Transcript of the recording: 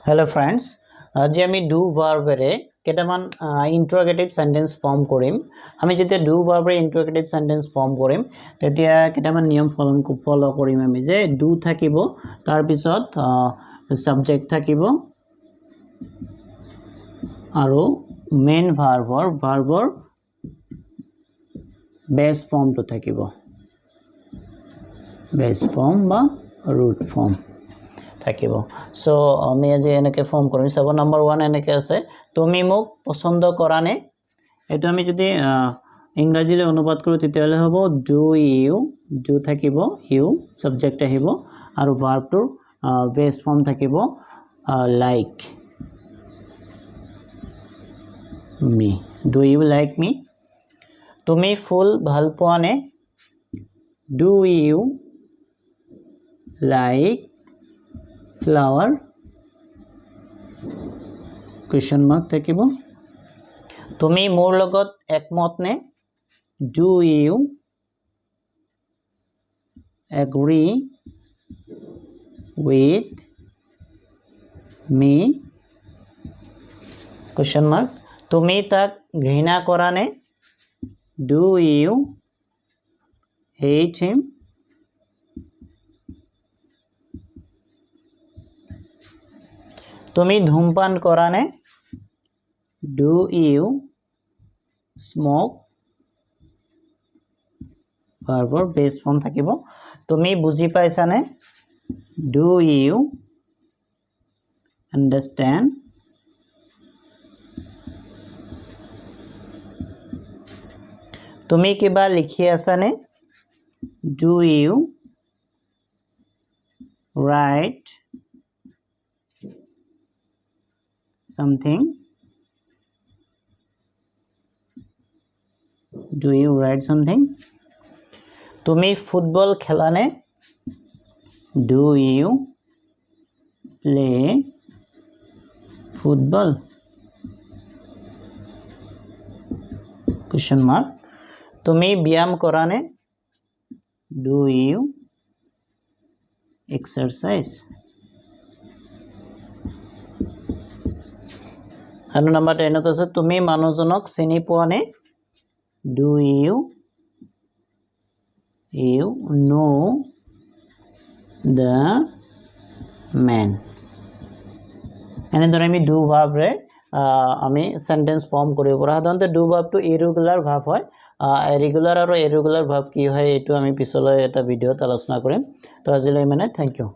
Hello friends, আজি আমি do verb-এৰে কেটামান interrogative sentence form কৰিম। আমি যেতিয়া do verb-এৰে interrogative sentence form কৰিম তেতিয়া কেটামান নিয়ম ফলো কৰিম আমি যে do থাকিব তাৰ পিছত subject থাকিব আৰু main verb-ৰ base form to থাকিব base form বা root form থাকিব সো আমি আজি এনেকে ফর্ম কৰিম সব নাম্বার 1 এনেকে আছে তুমি মোক পছন্দ কৰা নে এটো আমি যদি ইংৰাজীলৈ অনুবাদ কৰো তেতিয়ালে হ'ব do you do থাকিব you subject আহিব আৰু verb টোৰ base form থাকিব like me do you like me তুমি ফুল ভাল পোৱা নে do you like flower question mark থাকিব তুমি মোৰ লগত একমত নে do you agree with me question mark তুমি তাক ঘৃণা কৰা নে do you hate him তুমি ধূমপান কৰা নে do you smoke verb base form থাকিব তুমি বুজি পাইছা নে do you understand তুমি কিবা লিখি আছা নে do you write something do you write something তুমি ফুটবল খেলা নে do you play football question mark তুমি ব্যায়াম কৰা নে do you exercise আৰু নাম্বার 10 ত আছে তুমি মানুহজনক চিনি পোৱা নে do you know the man এনেদৰে আমি do verb ৰে আমি সেন্টেন্স ফর্ম কৰিব পৰা সাধাৰণতে do verb to irregular verb হয় ৰেগুলাৰ আৰু irregular verb কি হয় এটো আমি পিছলৈ এটা ভিডিওত আলোচনা কৰিম তো আজিলৈ মানে থ্যাংক ইউ